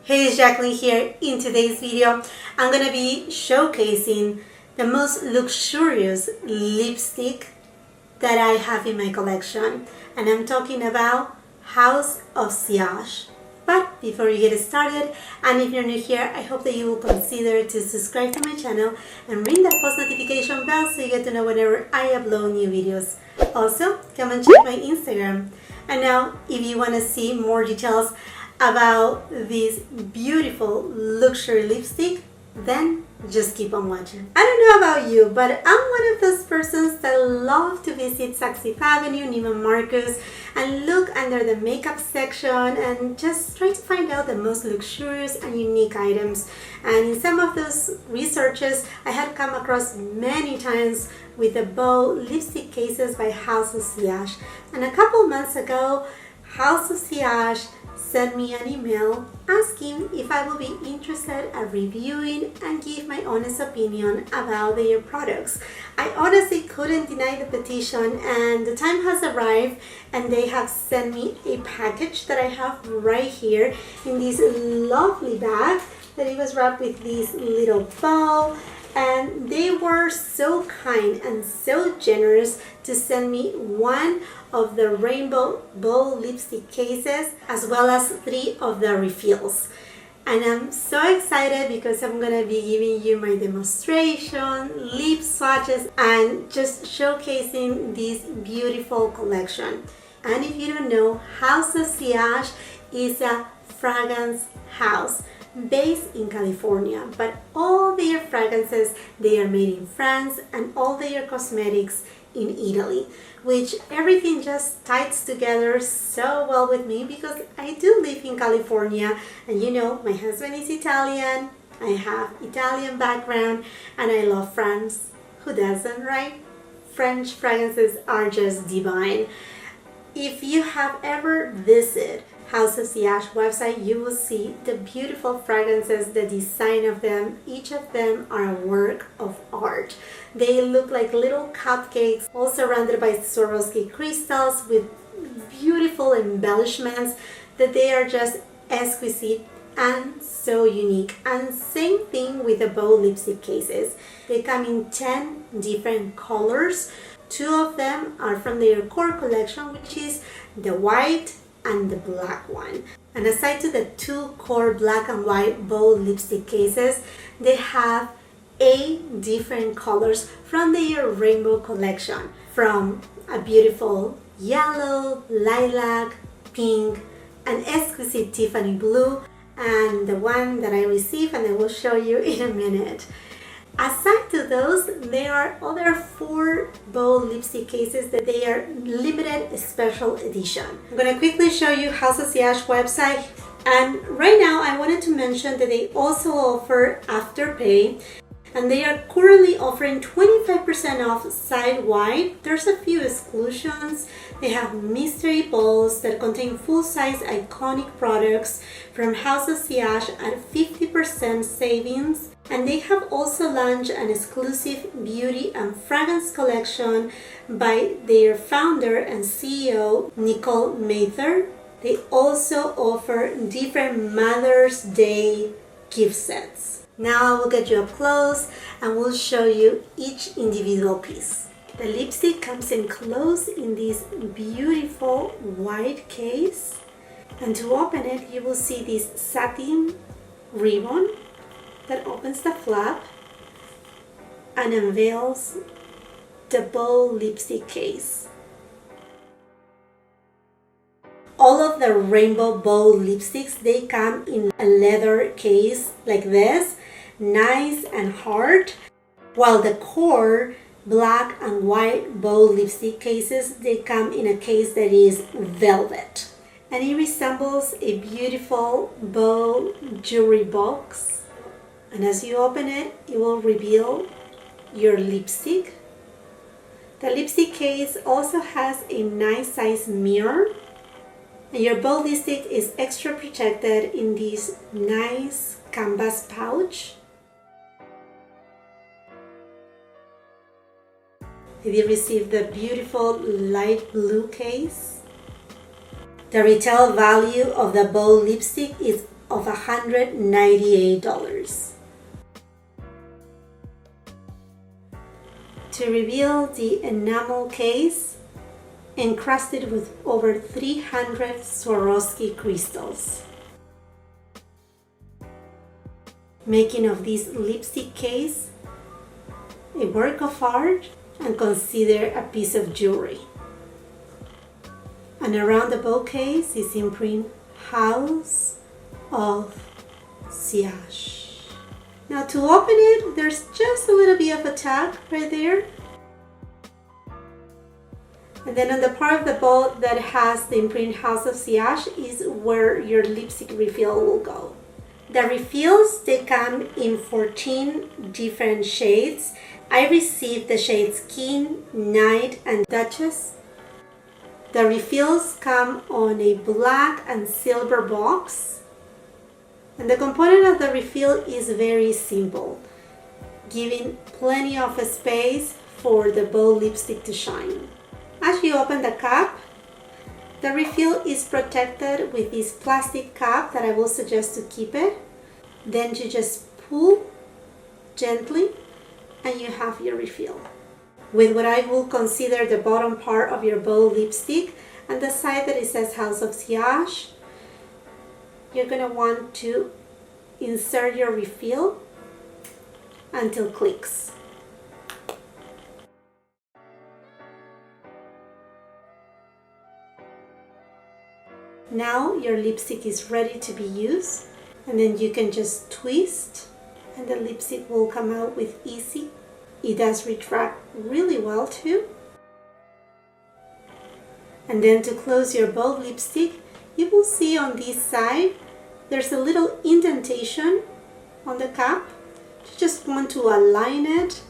Hey, it's Jackeline here. In today's video, I'm going to be showcasing the most luxurious lipstick that I have in my collection. And I'm talking about House of Sillage. But before we get started, and if you're new here, I hope that you will consider to subscribe to my channel and ring that post notification bell so you get to know whenever I upload new videos. Also, come and check my Instagram. And now, if you want to see more details about this beautiful luxury lipstick, then just keep on watching. I don't know about you, but I'm one of those persons that love to visit Fifth Avenue, Neiman Marcus, and look under the makeup section and just try to find out the most luxurious and unique items. And in some of those researches, I had come across many times with the bow lipstick cases by House of Sillage. And a couple months ago, House of Sillage sent me an email asking if I would be interested at reviewing and give my honest opinion about their products. I honestly couldn't deny the petition, and the time has arrived and they have sent me a package that I have right here in this lovely bag that it was wrapped with this little bow. And they were so kind and so generous to send me one of the rainbow bow lipstick cases as well as 3 of the refills. And I'm so excited because I'm going to be giving you my demonstration, lip swatches, and just showcasing this beautiful collection. And if you don't know, House of Sillage is a fragrance house based in California, but all their fragrances, they are made in France, and all their cosmetics in Italy, which everything just ties together so well with me because I do live in California, and you know, my husband is Italian, I have Italian background, and I love France. Who doesn't, right? French fragrances are just divine. If you have ever visited House of Sillage website, you will see the beautiful fragrances, the design of them. Each of them are a work of art. They look like little cupcakes, all surrounded by Swarovski crystals with beautiful embellishments that they are just exquisite and so unique. And same thing with the bow lipstick cases. They come in 10 different colors. 2 of them are from their core collection, which is the white and the black one. And aside to the 2 core black and white bow lipstick cases, they have 8 different colors from their rainbow collection, from a beautiful yellow, lilac, pink, an exquisite Tiffany blue, and the one that I received and I will show you in a minute. Aside to those, there are other 4 bow lipstick cases that they are limited special edition. I'm going to quickly show you House of Sillage website, and right now I wanted to mention that they also offer Afterpay, and they are currently offering 25% off site-wide. There's a few exclusions. They have mystery bowls that contain full-size iconic products from House of Sillage at 50% savings. And they have also launched an exclusive beauty and fragrance collection by their founder and CEO, Nicole Mather. They also offer different Mother's Day gift sets. Now I will get you up close and we'll show you each individual piece. The lipstick comes enclosed in this beautiful white case. And to open it, you will see this satin ribbon that opens the flap and unveils the bow lipstick case. All of the rainbow bow lipsticks, they come in a leather case like this, nice and hard, while the core black and white bow lipstick cases, they come in a case that is velvet. And it resembles a beautiful bow jewelry box. And as you open it, it will reveal your lipstick. The lipstick case also has a nice size mirror. And your bow lipstick is extra protected in this nice canvas pouch. You receive the beautiful light blue case. The retail value of the bow lipstick is of $198. To reveal the enamel case, encrusted with over 300 Swarovski crystals, making of this lipstick case a work of art and considered a piece of jewelry. And around the bow case is imprint House of Sillage. Now to open it, there's just a little bit of a tag right there. And then on the part of the bow that has the imprint House of Sillage is where your lipstick refill will go. The refills, they come in 14 different shades. I received the shades Skin, Night, and Duchess. The refills come on a black and silver box. And the component of the refill is very simple, giving plenty of space for the bow lipstick to shine. As you open the cap, the refill is protected with this plastic cap that I will suggest to keep it. Then you just pull gently and you have your refill. With what I will consider the bottom part of your bow lipstick and the side that it says House of Sillage, you're going to want to insert your refill until it clicks. Now your lipstick is ready to be used, and then you can just twist and the lipstick will come out with easy. It does retract really well too. And then to close your bow lipstick, you will see on this side there's a little indentation on the cap. You just want to align it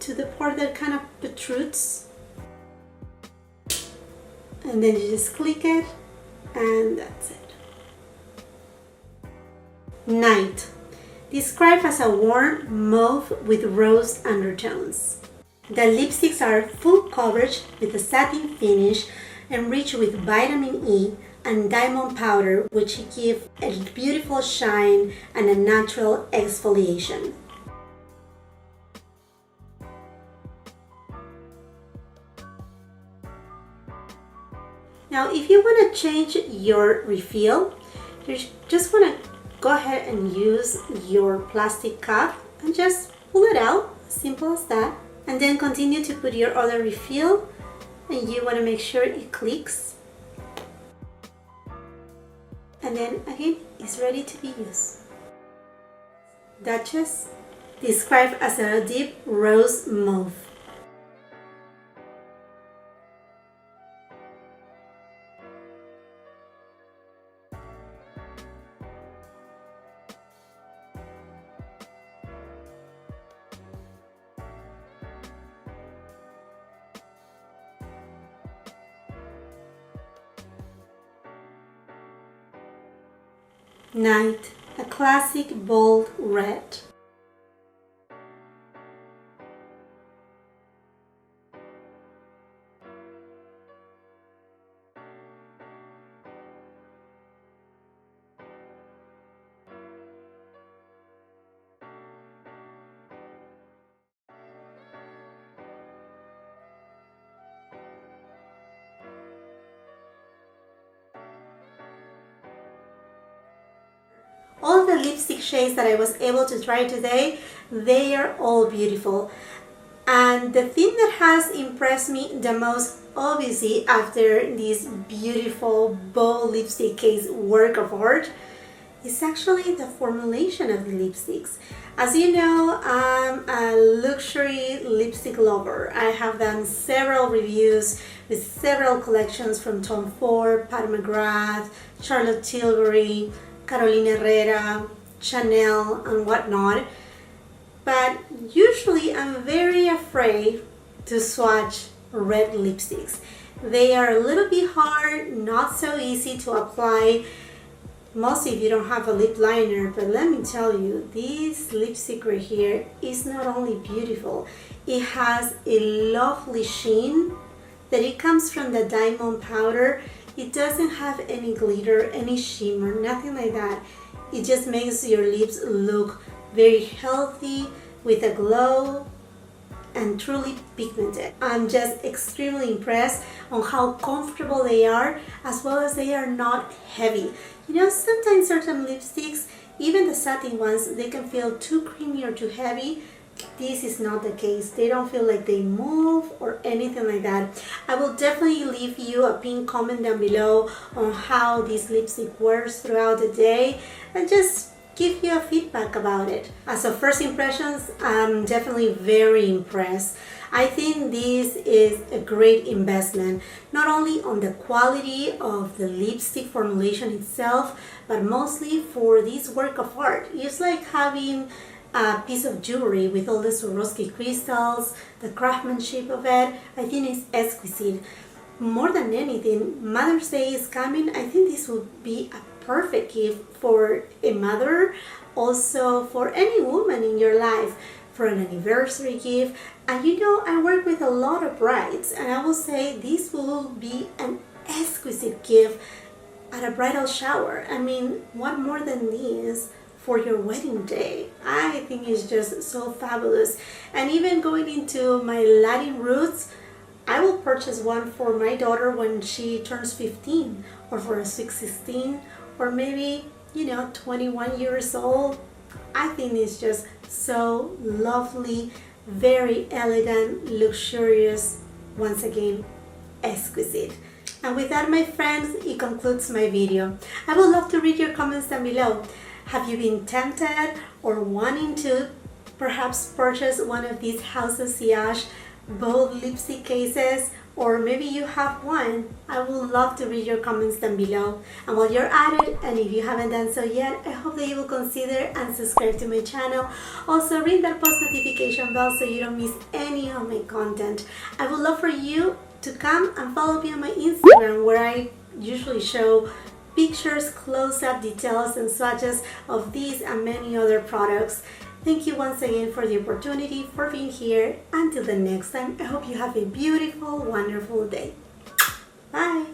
to the part that kind of protrudes. And then you just click it and that's it. Night. Described as a warm mauve with rose undertones. The lipsticks are full coverage with a satin finish enriched with vitamin E and diamond powder, which give a beautiful shine and a natural exfoliation. Now if you want to change your refill, you just want to go ahead and use your plastic cap and just pull it out, simple as that. And then continue to put your other refill, and you want to make sure it clicks. And then again, it's ready to be used. Duchess, described as a deep rose mauve. Night, a classic bold red. All the lipstick shades that I was able to try today, they are all beautiful. And the thing that has impressed me the most, obviously, after this beautiful bow lipstick case work of art, is actually the formulation of the lipsticks. As you know, I'm a luxury lipstick lover. I have done several reviews with several collections from Tom Ford, Pat McGrath, Charlotte Tilbury, Carolina Herrera, Chanel, and whatnot. But usually I'm very afraid to swatch red lipsticks. They are a little bit hard, not so easy to apply, mostly if you don't have a lip liner. But let me tell you, this lipstick right here is not only beautiful, it has a lovely sheen that it comes from the diamond powder. It doesn't have any glitter, any shimmer, nothing like that. It just makes your lips look very healthy with a glow and truly pigmented. I'm just extremely impressed on how comfortable they are, as well as they are not heavy. You know, sometimes certain lipsticks, even the satin ones, they can feel too creamy or too heavy. This is not the case. They don't feel like they move or anything like that. I will definitely leave you a pinned comment down below on how this lipstick wears throughout the day, and just give you a feedback about it. As of first impressions, I'm definitely very impressed. I think this is a great investment, not only on the quality of the lipstick formulation itself, but mostly for this work of art. It's like having a piece of jewelry with all the Swarovski crystals, the craftsmanship of it. I think it's exquisite. More than anything, Mother's Day is coming. I think this would be a perfect gift for a mother, also for any woman in your life, for an anniversary gift. And you know, I work with a lot of brides, and I will say this will be an exquisite gift at a bridal shower. I mean, what more than this for your wedding day? I think it's just so fabulous. And even going into my Latin roots, I will purchase one for my daughter when she turns 15, or for a sweet 16, or maybe, you know, 21 years old. I think it's just so lovely, very elegant, luxurious, once again, exquisite. And with that, my friends, it concludes my video. I would love to read your comments down below. Have you been tempted or wanting to perhaps purchase one of these House of Sillage bold lipstick cases? Or maybe you have one. I would love to read your comments down below. And while you're at it, and if you haven't done so yet, I hope that you will consider and subscribe to my channel. Also, ring that post notification bell so you don't miss any of my content. I would love for you to come and follow me on my Instagram, where I usually show pictures, close-up details, and swatches of these and many other products. Thank you once again for the opportunity, for being here. Until the next time, I hope you have a beautiful, wonderful day. Bye!